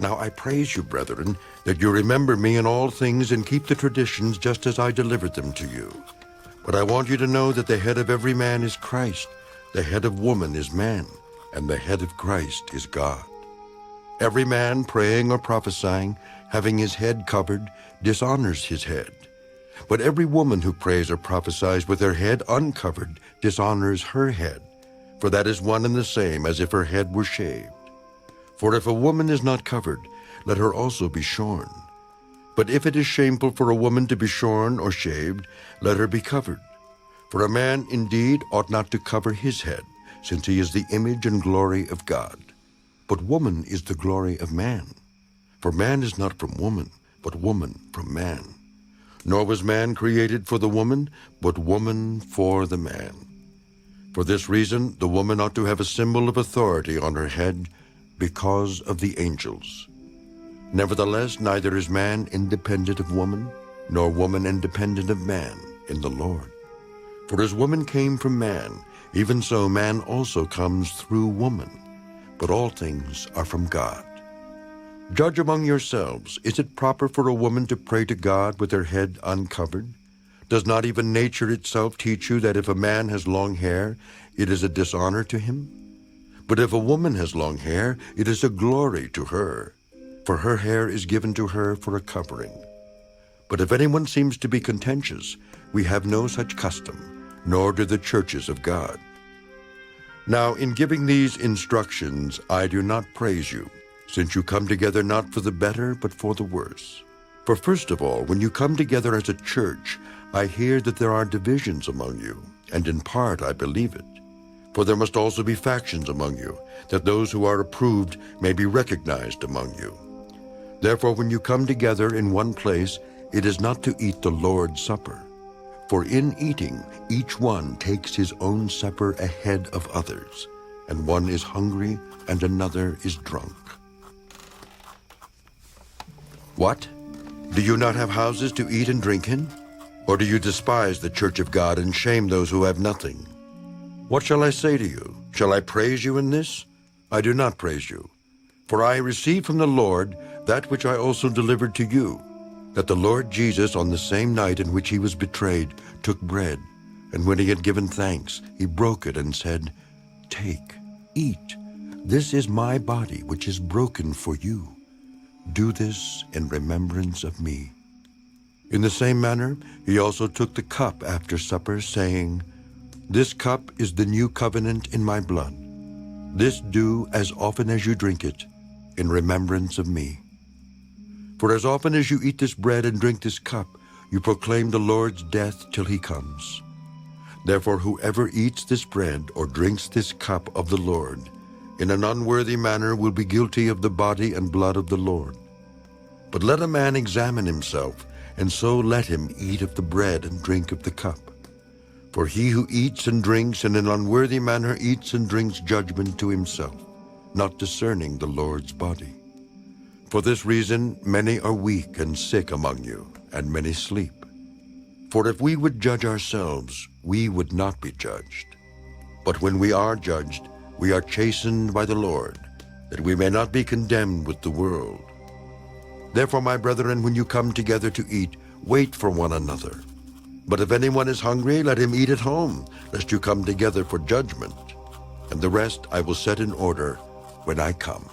Now I praise you, brethren, that you remember me in all things and keep the traditions just as I delivered them to you. But I want you to know that the head of every man is Christ, the head of woman is man, and the head of Christ is God. Every man praying or prophesying, having his head covered, dishonors his head. But every woman who prays or prophesies with her head uncovered dishonors her head, for that is one and the same as if her head were shaved. For if a woman is not covered, let her also be shorn. But if it is shameful for a woman to be shorn or shaved, let her be covered. For a man indeed ought not to cover his head, since he is the image and glory of God. But woman is the glory of man. For man is not from woman, but woman from man. Nor was man created for the woman, but woman for the man. For this reason, the woman ought to have a symbol of authority on her head, because of the angels. Nevertheless, neither is man independent of woman, nor woman independent of man in the Lord. For as woman came from man, even so man also comes through woman. But all things are from God. Judge among yourselves, is it proper for a woman to pray to God with her head uncovered? Does not even nature itself teach you that if a man has long hair, it is a dishonor to him? But if a woman has long hair, it is a glory to her, for her hair is given to her for a covering. But if anyone seems to be contentious, we have no such custom, nor do the churches of God. Now, in giving these instructions, I do not praise you, since you come together not for the better, but for the worse. For first of all, when you come together as a church, I hear that there are divisions among you, and in part I believe it. For there must also be factions among you, that those who are approved may be recognized among you. Therefore, when you come together in one place, it is not to eat the Lord's Supper. For in eating, each one takes his own supper ahead of others, and one is hungry and another is drunk. What? Do you not have houses to eat and drink in? Or do you despise the church of God and shame those who have nothing? What shall I say to you? Shall I praise you in this? I do not praise you. For I received from the Lord that which I also delivered to you, that the Lord Jesus, on the same night in which he was betrayed, took bread, and when he had given thanks, he broke it and said, "Take, eat. This is my body, which is broken for you. Do this in remembrance of me." In the same manner, he also took the cup after supper, saying, "This cup is the new covenant in my blood. This do as often as you drink it, in remembrance of me. For as often as you eat this bread and drink this cup, you proclaim the Lord's death till he comes. Therefore whoever eats this bread or drinks this cup of the Lord in an unworthy manner will be guilty of the body and blood of the Lord. But let a man examine himself, and so let him eat of the bread and drink of the cup. For he who eats and drinks in an unworthy manner eats and drinks judgment to himself, not discerning the Lord's body. For this reason many are weak and sick among you, and many sleep. For if we would judge ourselves, we would not be judged. But when we are judged, we are chastened by the Lord, that we may not be condemned with the world. Therefore, my brethren, when you come together to eat, wait for one another. But if anyone is hungry, let him eat at home, lest you come together for judgment. And the rest I will set in order when I come.